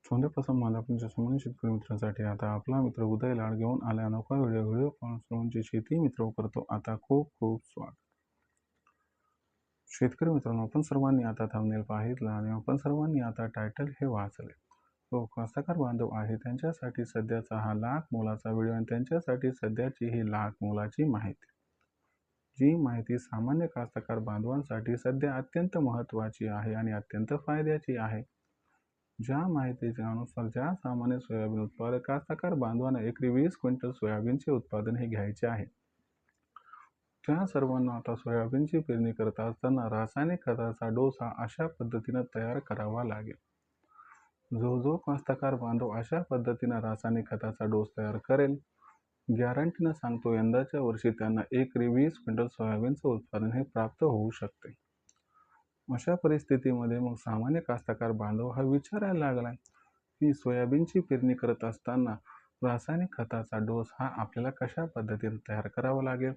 सोन्यापासून मालापर्यंतच्या सामान्य शेतकरी मित्रांसाठी आता आपला मित्र उदय लाड घेऊन आला अनोखा व्हिडिओ पाहून सर्वांचे शेती मित्र करतो आता खूप खूप स्वागत. शेतकरी मित्रांनो, आपण सर्वांनी आता थंबनेल पाहितला आणि आपण सर्वांनी आता टायटल हे वाचले. तो कास्तकार बांधव आहे त्यांच्यासाठी सध्याचा हा लाख मोलाचा व्हिडिओ आणि त्यांच्यासाठी सध्याची ही लाख मोलाची माहिती. जी माहिती सामान्य कास्तकार बांधवांसाठी सध्या अत्यंत महत्त्वाची आहे आणि अत्यंत फायद्याची आहे. ज्या माहितीच्या अनुसार ज्या सामान्य सोयाबीन उत्पादक कास्तकार बांधवांना एकरी 20 क्विंटल सोयाबीनचे उत्पादन हे घ्यायचे आहे. त्या सर्वांना आता सोयाबीनची पेरणी करत असताना रासायनिक खताचा डोस हा अशा पद्धतीने तयार करावा लागेल. जो कास्तकार बांधव अशा पद्धतीने रासायनिक खताचा डोस तयार करेल, गॅरंटीनं सांगतो यंदाच्या वर्षी त्यांना एकरी 20 क्विंटल सोयाबीनचं उत्पादन हे प्राप्त होऊ शकते. अशा परिस्थितीमध्ये मग सामान्य कास्तकार बांधव हा विचारायला लागला की सोयाबीनची पेरणी करत असताना रासायनिक खताचा डोस हा आपल्याला कशा पद्धतीने तयार करावा लागेल,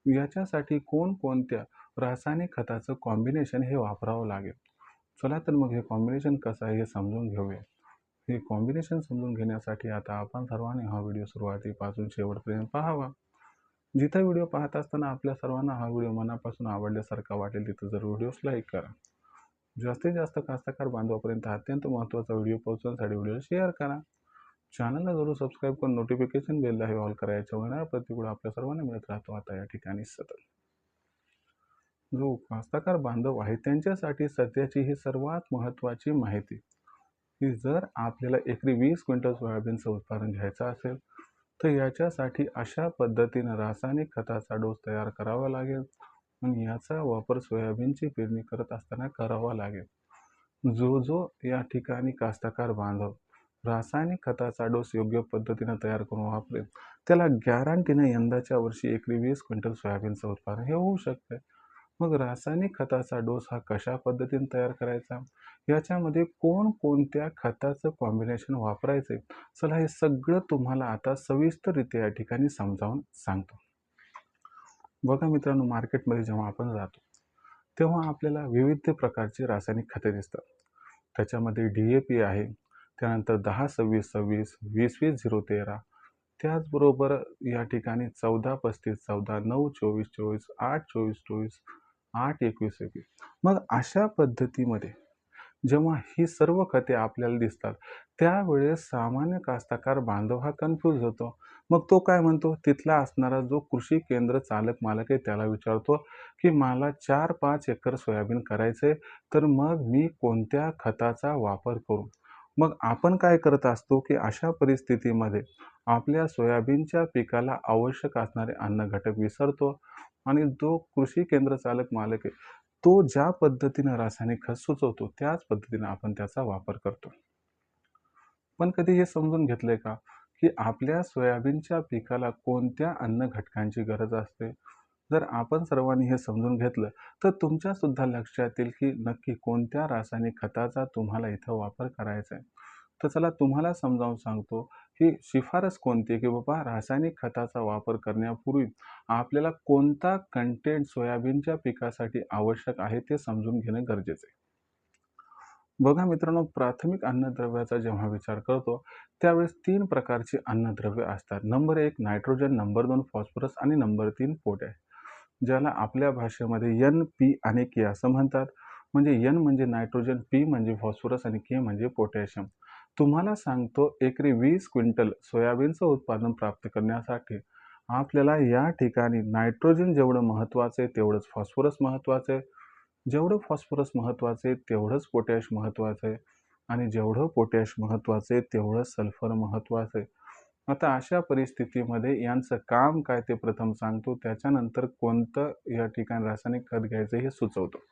याच्यासाठी कोणकोणत्या रासायनिक खताचं कॉम्बिनेशन हे वापरावं लागेल. चला तर मग हे कॉम्बिनेशन कसं आहे हे समजून घेऊया. हे कॉम्बिनेशन समजून घेण्यासाठी आता आपण सर्वांनी हा व्हिडिओ सुरुवातीपासून शेवटपर्यंत पाहावा. जिथं व्हिडिओ पाहत असताना आपल्या सर्वांना हा व्हिडिओ मनापासून आवडल्यासारखा वाटेल तिथं जर व्हिडिओस लाईक करा. जास्तीत जास्त कास्तकार बांधवापर्यंत अत्यंत महत्त्वाचा व्हिडिओ पोहोचवण्यासाठी व्हिडिओ शेअर करा. चॅनलला जरूर सबस्क्राईब करून नोटिफिकेशन बेलला हे ऑल करायच्या होणार प्रतिकूळ आपल्या सर्वांना मिळत राहतो आता या ठिकाणी सतत. जो कास्तकार बांधव आहे त्यांच्यासाठी सध्याची ही सर्वात महत्त्वाची माहिती की जर आपल्याला एकरी 20 क्विंटल सोयाबीनचं उत्पादन घ्यायचं असेल तर याच्यासाठी अशा पद्धतीने रासायनिक खताचा डोस तयार करावा लागेल आणि याचा वापर सोयाबीनची पेरणी करत असताना करावा लागेल. जो या ठिकाणी कास्तकार बांधव रासायनिक खताचा डोस योग्य पद्धतीने तयार करून वापरेल त्याला गॅरंटीने यंदाच्या वर्षी एकरी 20 क्विंटल सोयाबीनचं उत्पादन हे होऊ शकते. मग रासायनिक खताचा डोस हा कशा पद्धतीने तयार करायचा, याच्यामध्ये कोणकोणत्या खताचं कॉम्बिनेशन वापरायचे, चला हे सगळं तुम्हाला आता सविस्तररित्या या ठिकाणी समजावून सांगतो. बघा मित्रांनो, मार्केटमध्ये जेव्हा आपण जातो तेव्हा आपल्याला विविध प्रकारची रासायनिक खते दिसतात. त्याच्यामध्ये DAP आहे, त्यानंतर 10-26-26, 20-20-0-13, त्याचबरोबर या ठिकाणी 14-35-14, 9-24-24, 8-24-24, 8-21-21. मग अशा पद्धतीमध्ये जेव्हा ही सर्व खते आपल्याला दिसतात त्यावेळेस सामान्य कास्तकार बांधव हा कन्फ्यूज होतो. मग तो काय म्हणतो, तिथला असणारा जो कृषी केंद्र चालक मालक आहे त्याला विचारतो की मला 4-5 एकर सोयाबीन करायचे, तर मग मी कोणत्या खताचा वापर करू. मग आपण काय करत असतो की अशा परिस्थितीमध्ये आपल्या सोयाबीनच्या पिकाला आवश्यक असणारे अन्न घटक विसरतो आणि जो कृषी केंद्र चालक मालक आहे तो ज्या पद्धतीने रासायनिक खत सुचवतो त्याच पद्धतीने आपण त्याचा वापर करतो. पण कधी हे समजून घेतलंय का की आपल्या सोयाबीनच्या पिकाला कोणत्या अन्न घटकांची गरज असते. जर आपण सर्वांनी हे समजून घेतलं तर तुमच्या सुद्धा लक्षात येईल की नक्की कोणत्या रासायनिक खताचा तुम्हाला इथं वापर करायचा आहे. तर चला तुम्हाला समजावून सांगतो की शिफारस कोणती की बाबा रासायनिक खताचा वापर करण्यापूर्वी आपल्याला कोणता कंटेंट सोयाबीनच्या पिकासाठी आवश्यक आहे ते समजून घेणं गरजेचं आहे. बघा मित्रांनो, प्राथमिक अन्नद्रव्याचा जेव्हा विचार करतो त्यावेळेस 3 प्रकारची अन्नद्रव्य असतात. नंबर 1 नायट्रोजन, नंबर 2 फॉस्फरस आणि नंबर 3 पोटॅश, ज्याला आपल्या भाषेमध्ये NP आणि K असं म्हणतात. म्हणजे N म्हणजे नायट्रोजन, P म्हणजे फॉस्फरस आणि K म्हणजे पोटॅशियम. तुम्हाला सांगतो एकरी 20 क्विंटल सोयाबीनचं उत्पादन प्राप्त करण्यासाठी आपल्याला या ठिकाणी नायट्रोजन जेवढं महत्त्वाचं आहे तेवढंच फॉस्फरस महत्त्वाचं आहे. जेवढं फॉस्फरस महत्त्वाचं आहे तेवढंच पोटॅश महत्त्वाचं आहे आणि जेवढं पोटॅश महत्त्वाचं आहे तेवढं सल्फर महत्त्वाचं आहे. आता अशा परिस्थितीमध्ये यांचं काम काय ते प्रथम सांगतो, त्याच्यानंतर कोणतं या ठिकाणी रासायनिक खत घ्यायचं हे सुचवतो.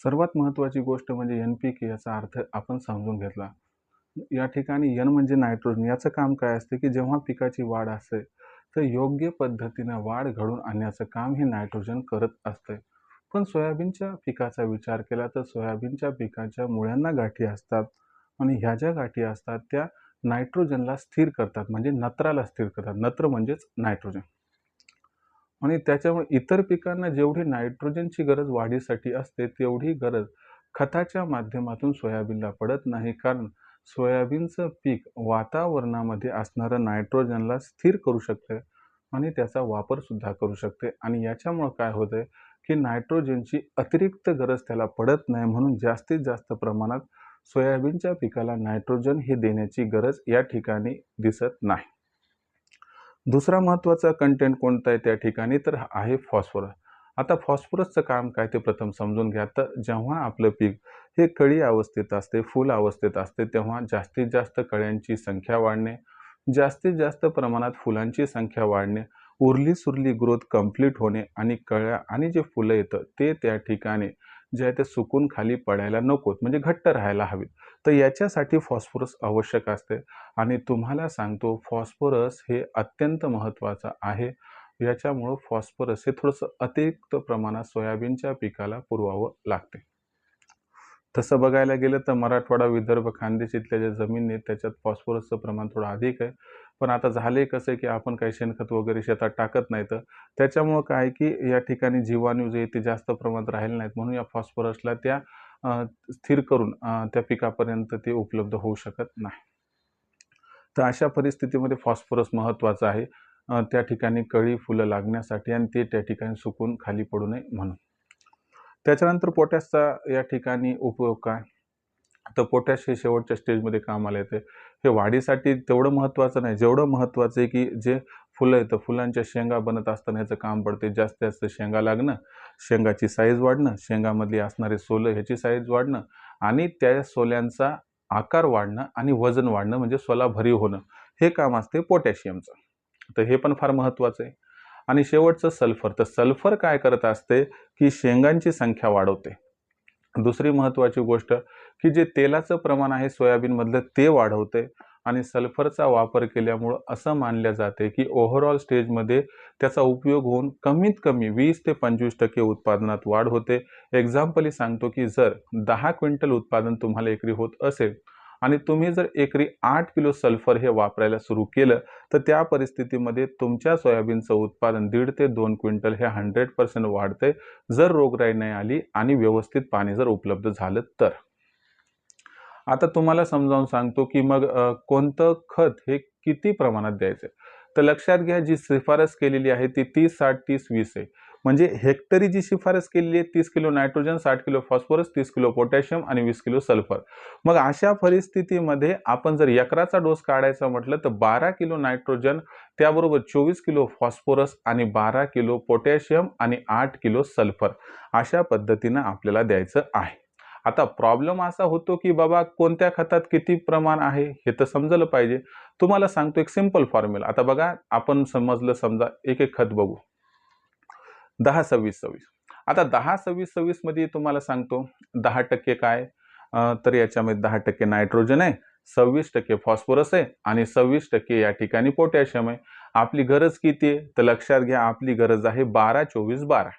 सर्वात महत्त्वाची गोष्ट म्हणजे NPK याचा अर्थ आपण समजून घेतला. या ठिकाणी N म्हणजे नायट्रोजन, याचं काम काय असते की जेव्हा पिकाची वाढ असते तर योग्य पद्धतीनं वाढ घडवून आणण्याचं काम हे नायट्रोजन करत असते. पण सोयाबीनच्या पिकाचा विचार केला तर सोयाबीनच्या पिकाच्या मुळ्यांना गाठी असतात आणि ह्या ज्या गाठी असतात त्या नायट्रोजनला स्थिर करतात, म्हणजे नत्राला स्थिर करतात. नत्र म्हणजेच नायट्रोजन. आणि त्याच्यामुळे इतर पिकांना जेवढी नायट्रोजनची गरज वाढीसाठी असते तेवढी गरज खताच्या माध्यमातून सोयाबीनला पडत नाही, कारण सोयाबीनचं पीक वातावरणामध्ये असणारं नायट्रोजनला स्थिर करू शकते आणि त्याचा वापरसुद्धा करू शकते आणि याच्यामुळं काय होतंय की नायट्रोजनची अतिरिक्त गरज त्याला पडत नाही, म्हणून जास्तीत जास्त प्रमाणात सोयाबीनच्या पिकाला नायट्रोजन हे देण्याची गरज या ठिकाणी दिसत नाही. दुसरा महत्त्वाचा कंटेंट कोणता आहे त्या ठिकाणी, तर आहे फॉस्फरस. आता फॉस्फरसचं काम काय ते प्रथम समजून घ्या. तर जेव्हा आपलं पीक हे कळी अवस्थेत असते, फूल अवस्थेत असते, तेव्हा जास्तीत जास्त कळ्यांची संख्या वाढणे, जास्तीत जास्त प्रमाणात फुलांची संख्या वाढणे, उरली-सुरली ग्रोथ कंप्लीट होणे आणि कळ्या आणि जे फुलं येतं ते त्या ठिकाणी जे आहे ते सुकून खाली पडायला नकोत, म्हणजे घट्ट राहायला हवीत. तर याच्यासाठी फॉस्फरस आवश्यक असते आणि तुम्हाला सांगतो फॉस्फरस हे अत्यंत महत्त्वाचं आहे. याच्यामुळं फॉस्फरस हे थोडंसं अतिरिक्त प्रमाणात सोयाबीनच्या पिकाला पुरवावं लागते. तसं बघायला गेलं तर मराठवाडा, विदर्भ, खानदेश इथल्या ज्या जमिनी आहेत त्याच्यात फॉस्फरसचं प्रमाण थोडं अधिक आहे. पण आता झाले कसं आहे की आपण काही शेणखत वगैरे शेतात टाकत नाही, तर त्याच्यामुळं काय आहे की या ठिकाणी जीवाणू जे ते जास्त प्रमाणात राहिले नाहीत, म्हणून या फॉस्फरसला त्या स्थिर करून त्या पिकापर्यंत ते उपलब्ध होऊ शकत नाही. तर अशा परिस्थितीमध्ये फॉस्फरस महत्त्वाचं आहे त्या ठिकाणी कळी फुलं लागण्यासाठी आणि ते त्या ठिकाणी सुकून खाली पडू नये म्हणून. त्याच्यानंतर पोटॅशचा या ठिकाणी उपयोग काय? तर पोटॅश हे शेवटच्या स्टेजमध्ये कामाला येते. हे वाढीसाठी तेवढं महत्त्वाचं नाही, जेवढं महत्त्वाचं आहे की जे फुलं येतं, फुलांच्या शेंगा बनत असताना ह्याचं काम पडते. जास्तीत जास्त शेंगा लागणं, शेंगाची साईज वाढणं, शेंगामधली असणारे सोलं ह्याची साईज वाढणं आणि त्या सोल्यांचा आकार वाढणं आणि वजन वाढणं, म्हणजे सोला भरीव होणं, हे काम असते पोटॅशियमचं. तर हे पण फार महत्त्वाचं आहे. आणि शेवटचं सल्फर. तर सल्फर काय करत असते की शेंगांची संख्या वाढवते. दुसरी महत्त्वाची गोष्ट की जे तेलाचं प्रमाण आहे सोयाबीनमधलं ते वाढवते आणि सल्फरचा वापर केल्यामुळं असं मानलं जाते की ओव्हरऑल स्टेजमध्ये त्याचा उपयोग होऊन कमीत कमी 20 ते 25% उत्पादनात वाढ होते. एक्झाम्पली सांगतो की जर 10 क्विंटल उत्पादन तुम्हाला एकरी होत असेल आणि तुम्ही जर एकरी 8 किलो सल्फर हे वापरायला सुरू केलं, तर त्या परिस्थितीमध्ये तुमच्या सोयाबीनचं उत्पादन 1.5 ते 2 क्विंटल हे 100% वाढते, जर रोगराई नाही आली आणि व्यवस्थित पाणी जर उपलब्ध झालं तर. आता तुम्हाला समजावून सांगतो की मग कोणतं खत हे किती प्रमाणात द्यायचं. तर लक्षात घ्या, जी शिफारस केलेली आहे ती 30-60-30-20 आहे. म्हणजे हेक्टरी जी शिफारस केलेली आहे 30 kilo nitrogen, 60 kilo phosphorus, 30 kilo potassium आणि 20 किलो सल्फर. मग अशा परिस्थितीमध्ये आपण जर एकराचा डोस काढायचा म्हटलं तर 12 किलो नायट्रोजन, त्याबरोबर 24 किलो फॉस्फरस आणि 12 किलो पोटॅशियम आणि 8 किलो सल्फर अशा पद्धतीनं आपल्याला द्यायचं आहे. आता प्रॉब्लेम असा होतो की बाबा कोणत्या खतात किती प्रमाण आहे हे तर समजलं पाहिजे. तुम्हाला सांगतो एक सिंपल फॉर्म्युला. आता बघा, आपण समजलं, समजा एक एक खत बघू. 10-26-26. आता 10-26-26 मध्ये तुम्हाला सांगतो 10% काय, तर याच्यामध्ये 10% नायट्रोजन आहे, 26% फॉस्फरस आहे आणि 26% या ठिकाणी पोटॅशियम आहे. आपली गरज किती आहे, तर लक्षात घ्या आपली गरज आहे 12-24-12.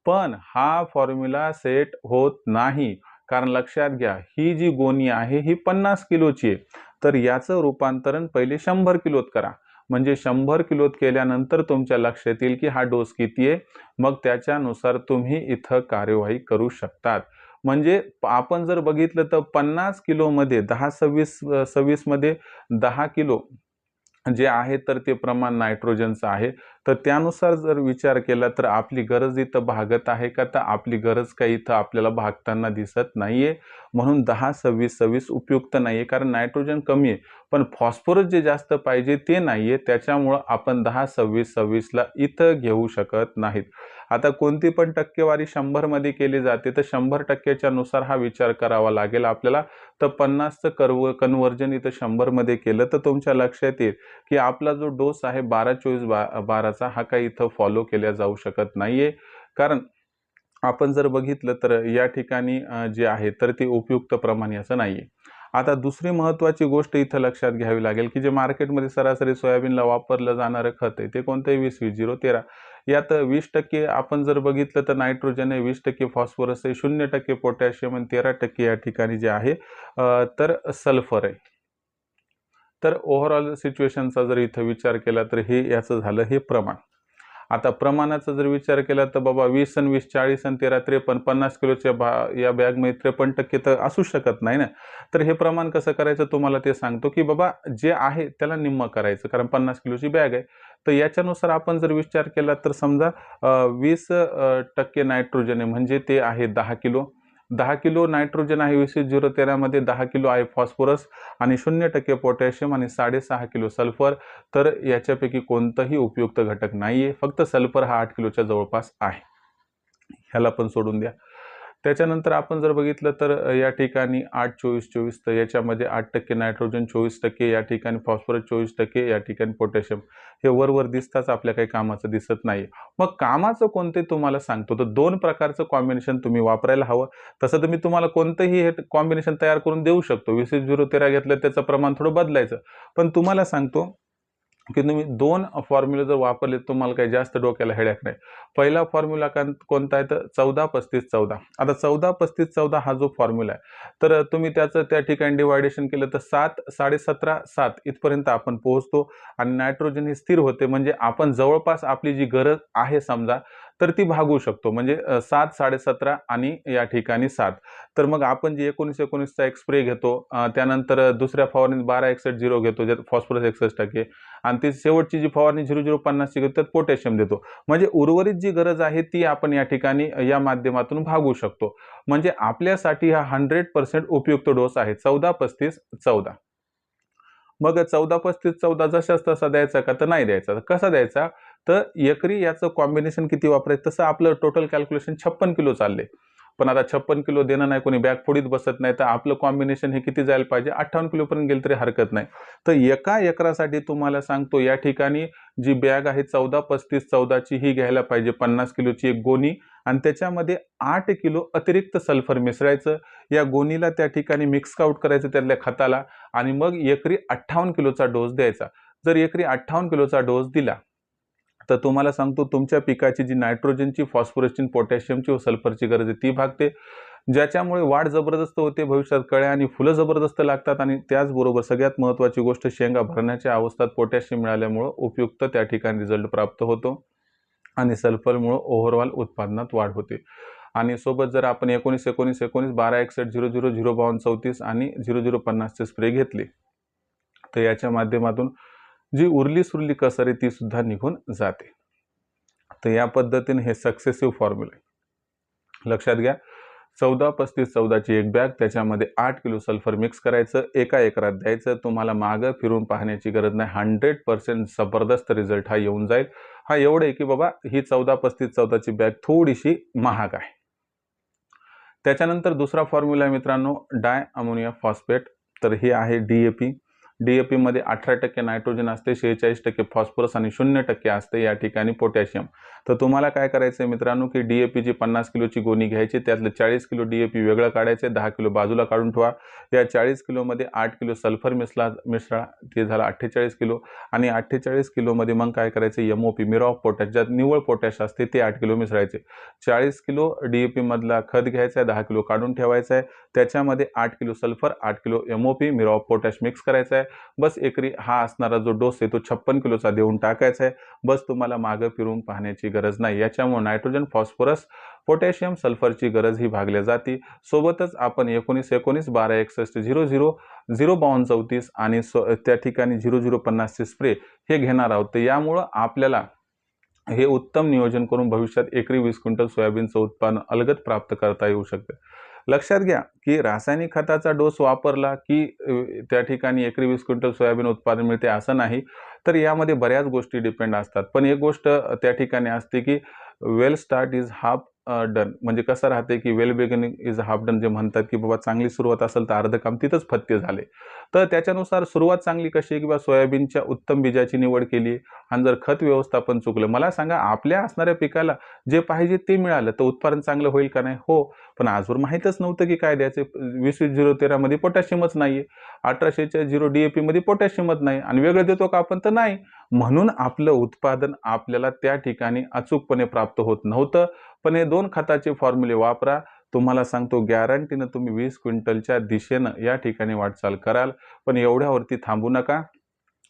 पण हा फॉर्म्युला सेट होत नाही, कारण लक्षात घ्या ही जी गोणी आहे ही 50 किलोची आहे. तर याचं रूपांतरण पहिले 100 किलोत करा, म्हणजे 100 किलोत केल्यानंतर तुमच्या लक्षात येईल की हा डोस किती आहे. मग त्याच्यानुसार तुम्ही इथं कार्यवाही करू शकतात. म्हणजे आपण जर बघितलं तर 50 किलोमध्ये 10-26-26 मध्ये 10 किलो जे आहे तर ते प्रमाण नायट्रोजनचं आहे. तर त्यानुसार जर विचार केला तर आपली गरज इथं भागत आहे का, तर आपली गरज काही इथं आपल्याला भागताना दिसत नाहीये. म्हणून 10-26-26 उपयुक्त नाहीये, कारण नायट्रोजन कमी आहे पण फॉस्फरस जे जास्त पाहिजे ते नाहीये. त्याच्यामुळं आपण 10-26-26 ला इथं घेऊ शकत नाहीत. आता कोणती पण टक्केवारी 100 मध्ये केली जाते, तर 100% नुसार हा विचार करावा लागेल आपल्याला. तर 50चं कन्व्हर्जन इथं 100 मध्ये केलं तर तुमच्या लक्षात येईल की आपला जो डोस आहे 12-24-12चा हा काही इथं फॉलो केला जाऊ शकत नाहीये. कारण आपण जर बघितलं तर या ठिकाणी जे आहे तर ते उपयुक्त प्रमाण याचं नाहीये. आता दुसरी महत्त्वाची गोष्ट इथं लक्षात घ्यावी लागेल की जे मार्केटमध्ये सरासरी सोयाबीनला वापरलं जाणारं खत आहे ते कोणतं आहे, 20-20-0-13. यात 20% आपण जर बघितलं तर नायट्रोजन आहे, 20% फॉस्फरस आहे, 0% पोटॅशियम आणि 13% या ठिकाणी जे आहे तर सल्फर आहे. तर ओव्हरऑल सिच्युएशनचा जर इथं विचार केला तर हे याचं झालं हे प्रमाण. आता प्रमाणाचा जर विचार केला तर बाबा 20 आणि 20 40 आणि 13 53 50 किलोच्या या बॅगमध्ये 53% तर असू शकत नाही ना. तर हे प्रमाण कसं करायचं तुम्हाला ते सांगतो, की बाबा जे आहे त्याला निम्मं करायचं, कारण 50 किलोची बॅग आहे. तर याच्यानुसार आपण जर विचार केला तर समजा 20% नायट्रोजन आहे, म्हणजे ते आहे 10 किलो. 10 किलो नायट्रोजन आहे 20-0-13 मध्ये, 10 किलो आहे फॉस्फरस आणि 0% पोटॅशियम आणि 6.5 किलो सल्फर. तर याच्यापैकी कोणताही उपयुक्त घटक नाहीये, फक्त सल्फर हा 8 किलोच्या जवळपास आहे. ह्याला पण सोडून द्या. त्याच्यानंतर आपण जर बघितलं तर या ठिकाणी 8-24-24 तर याच्यामध्ये 8% नायट्रोजन, 24% या ठिकाणी फॉस्फरस, 24% या ठिकाणी पोटॅशियम. हे वर दिसताच आपल्या काही कामाचं दिसत नाही. मग कामाचं कोणते तुम्हाला सांगतो, तर 2 प्रकारचं कॉम्बिनेशन तुम्ही वापरायला हवं. तसं तर मी तुम्हाला कोणतंही हे कॉम्बिनेशन तयार करून देऊ शकतो. 20-0-13 घेतलं त्याचं प्रमाण थोडं बदलायचं. पण तुम्हाला सांगतो की तुम्ही 2 फॉर्म्युला जर वापरले तुम्हाला काही जास्त डोक्याला हेडेक नाही. पहिला फॉर्म्युला कोणता आहे तर 14-35-14. आता 14-35-14 हा जो फॉर्म्युला आहे, तर तुम्ही त्याचं त्या ठिकाणी डिव्हायडेशन केलं तर 7, 17.5, 7 इथपर्यंत आपण पोहोचतो आणि नायट्रोजन हे स्थिर होते. म्हणजे आपण जवळपास आपली जी गरज आहे समजा, तर ती भागवू शकतो. म्हणजे 7, 17.5 आणि या ठिकाणी 7. तर मग आपण जे 19-19चा एक स्प्रे घेतो, त्यानंतर दुसऱ्या फवारणीत 12-61-0 घेतो, ज्यात फॉस्फरस 61% आणि ती शेवटची जी फवारणी 00-50 घेतो त्यात पोटॅशियम देतो. म्हणजे उर्वरित जी गरज आहे ती आपण या ठिकाणी या माध्यमातून भागवू शकतो. म्हणजे आपल्यासाठी हा 100% उपयुक्त डोस आहे 14-35-14. मग 14-35-14 जशास तसा द्यायचा का तर नाही द्यायचा. तर कसा द्यायचा, तर एकरी याचं कॉम्बिनेशन किती वापरायचं, तसं आपलं टोटल कॅल्क्युलेशन 56 किलो चालले. पण आता 56 किलो देणं नाही, कोणी बॅग फोडीत बसत नाही, तर आपलं कॉम्बिनेशन हे किती जायला पाहिजे, 58 किलोपर्यंत गेलं तरी हरकत नाही. तर एका एकरासाठी तुम्हाला सांगतो या ठिकाणी जी बॅग आहे 14-35-14 ची ही घ्यायला पाहिजे 50 किलोची एक गोणी आणि त्याच्यामध्ये 8 किलो अतिरिक्त सल्फर मिसळायचं. या गोणीला त्या ठिकाणी मिक्स आउट करायचं त्यातल्या खताला आणि मग एकरी 58 किलोचा डोस द्यायचा. जर एकरी 58 किलोचा डोस दिला तर तुम्हाला सांगतो तुमच्या पिकाची जी नायट्रोजनची, फॉस्फरसची, पोटॅशियमची व सल्फरची गरज आहे ती भागते. ज्याच्यामुळे वाढ जबरदस्त होते, भविष्यात कळ्या आणि फुलं जबरदस्त लागतात आणि त्याचबरोबर सगळ्यात महत्त्वाची गोष्ट, शेंगा भरण्याच्या अवस्थेत पोटॅशियम मिळाल्यामुळे उपयुक्त त्या ठिकाणी रिझल्ट प्राप्त होतो आणि सल्फरमुळे ओव्हरऑल उत्पादनात वाढ होते. आणि सोबत जर आपण 19-19-19, 12-61-00, 052-34 आणि 0050 चे स्प्रे घेतले तर याच्या माध्यमातून जी उरली-सुरली कसर आहे ती सुद्धा निघून जाते. तर या पद्धतीने हे सक्सेसिव्ह फॉर्म्युला आहे. लक्षात घ्या, 14-35-14 ची एक बॅग, त्याच्यामध्ये 8 किलो सल्फर मिक्स करायचं, एका एकरात द्यायचं. तुम्हाला मागं फिरून पाहण्याची गरज नाही. 100% जबरदस्त रिझल्ट हा येऊन जाईल. हा एवढं आहे की बाबा ही 14-35-14 ची बॅग थोडीशी महाग आहे. त्याच्यानंतर दुसरा फॉर्म्युला आहे मित्रांनो, डाय अमोनिया फॉस्फेट. तर हे आहे DAP. DAP मध्ये 18% नायट्रोजन असते, 46% फॉस्फरस आणि 0% असते या ठिकाणी पोटॅशियम. तर तुम्हाला काय करायचं आहे मित्रांनो, की DAP ची 50 किलोची गोणी घ्यायची, त्यातलं 40 किलो DAP वेगळं काढायचे, 10 किलो बाजूला काढून ठेवा. या 40 किलोमध्ये 8 किलो सल्फर मिसळा, ते झालं 48 किलो आणि 48 किलोमध्ये मग काय करायचं, MOP मिरा ऑफ पोटॅश, ज्यात निव्वळ पोटॅश असते ते 8 किलो मिसळायचे. 40 किलो DAP मधला खत घ्यायचा आहे, 10 किलो काढून ठेवायचा आहे. त्याच्यामध्ये 8 kilo sulphur, 8 kilo MOP muriate of potash mix करायचा आहे. बस एकरी हा असणारा जो डोस आहे तो 56 किलोचा देऊन टाकायचा आहे. बस तुम्हाला मागं फिरून पाहण्याची गरज नाही. याच्यामुळे नायट्रोजन, फॉस्फरस, पोटॅशियम, सल्फरची गरज ही भागल्या जाते. सोबतच आपण 19-19, 12-61-00, 052-34 आणि त्या ठिकाणी 0050 चे स्प्रे हे घेणार आहोत. तर यामुळं आपल्याला हे उत्तम नियोजन करून भविष्यात एकरी 20 क्विंटल सोयाबीनचं उत्पादन अलगद प्राप्त करता येऊ शकते. लक्षात घ्या की रासायनिक खताचा डोस वापरला की त्या ठिकाणी एकरी 20 क्विंटल सोयाबीन उत्पादन मिळते असं नाही. तर यामध्ये बऱ्याच गोष्टी डिपेंड असतात. पण एक गोष्ट त्या ठिकाणी असते की वेल स्टार्ट इज हाफ डन. म्हणजे कसं राहते की वेल बिगिनिंग इज हाफ डन, जे म्हणतात की बाबा चांगली सुरुवात असेल तर अर्ध काम तिथंच फत्ते झाले. तर त्याच्यानुसार सुरुवात चांगली कशी आहे, किंवा सोयाबीनच्या उत्तम बीजाची निवड केली आणि जर खत व्यवस्थापन चुकलं, मला सांगा आपल्या असणाऱ्या पिकाला जे पाहिजे ते मिळालं तर उत्पादन चांगलं होईल का नाही? हो. पण आजवर माहीतच नव्हतं की काय द्यायचं. 20-20-0-13 मध्ये पोटॅशियमच नाहीये, 18-46-0 DAP मध्ये पोटॅशियमच नाही आणि वेगळं देतो का आपण? तर नाही. म्हणून आपलं उत्पादन आपल्याला त्या ठिकाणी अचूकपणे प्राप्त होत नव्हतं. पण हे 2 खताचे फॉर्म्युले वापरा. तुम्हाला सांगतो गॅरंटीनं तुम्ही 20 क्विंटलच्या दिशेनं या ठिकाणी वाटचाल कराल. पण एवढ्यावरती थांबू नका.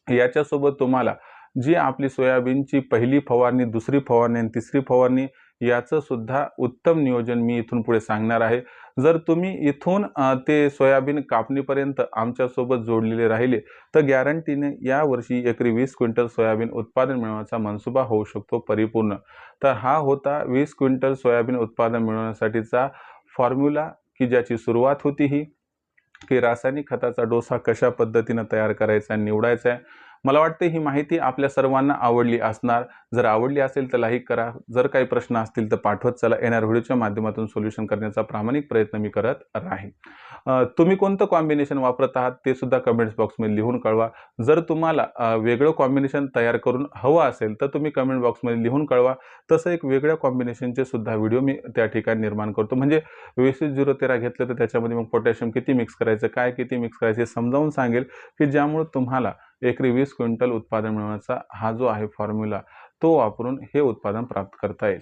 याच्यासोबत तुम्हाला जी आपली सोयाबीनची पहिली फवारणी, दुसरी फवारणी आणि तिसरी फवारणी याचं सुद्धा उत्तम नियोजन मी इथून पुढे सांगणार आहे. जर तुम्ही इथून ते सोयाबीन कापणीपर्यंत आमच्यासोबत जोडलेले राहिले तर गॅरंटीने यावर्षी एकरी 20 क्विंटल सोयाबीन उत्पादन मिळवण्याचा मनसुबा होऊ शकतो परिपूर्ण. तर हा होता 20 क्विंटल सोयाबीन उत्पादन मिळवण्यासाठीचा फॉर्म्युला, की ज्याची सुरुवात होती ही की रासायनिक खताचा डोसा कशा पद्धतीनं तयार करायचा आणि निवडायचा आहे. मला वाटते ही माहिती आपल्या सर्वांना आवडली असणार. जर आवडली असेल तर लाईक करा. जर काही प्रश्न असतील तर पाठवत चला. येणाऱ्या व्हिडिओच्या माध्यमातून सोल्युशन करण्याचा प्रामाणिक प्रयत्न मी करत राहीन. तुम्ही कोणतं कॉम्बिनेशन वापरत आहात ते सुद्धा कमेंट्स बॉक्समध्ये लिहून कळवा. जर तुम्हाला वेगळं कॉम्बिनेशन तयार करून हवं असेल तर तुम्ही कमेंट बॉक्समध्ये लिहून कळवा. तसं एक वेगळ्या कॉम्बिनेशनचे सुद्धा व्हिडिओ मी त्या ठिकाणी निर्माण करतो. म्हणजे 20-0-13 घेतलं तर त्याच्यामध्ये मग पोटॅशियम किती मिक्स करायचं, काय किती मिक्स करायचं हे समजावून सांगेल, की ज्यामुळे तुम्हाला एकरी 20 क्विंटल उत्पादन मिळवण्याचा हा जो आहे फॉर्म्युला तो वापरून हे उत्पादन प्राप्त करता येईल.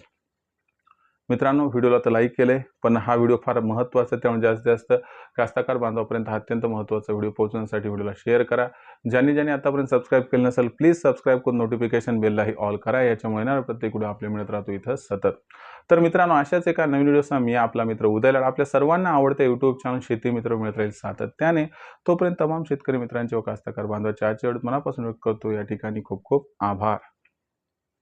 मित्रांनो, व्हिडिओला तर लाईक केलंय, पण हा व्हिडिओ फार महत्त्वाचा आहे, त्यामुळे जास्तीत जास्त कास्तकार बांधवापर्यंत हा अत्यंत महत्त्वाचा व्हिडिओ पोहोचवण्यासाठी व्हिडिओला शेअर करा. ज्यांनी आतापर्यंत सबस्क्राईब केलं नसेल प्लीज सबस्क्राईब करून नोटिफिकेशन बेललाही ऑल करा. याच्यामुळे येणारा प्रत्येक व्हिडिओ आपल्या मिळत राहतो इथं सतत. तर मित्रांनो, अशाच एका नवीन व्हिडिओसह मी आपला मित्र उदय लाड आपल्या सर्वांना आवडते यूट्यूब चॅनल शेती मित्र मिळत राहील सातत्याने. तोपर्यंत तमाम शेतकरी मित्रांचे व कास्तकार बांधवांचे आजच्या व्हिडिओत मनापासून व्यक्त करतो. या ठिकाणी खूप खूप आभार.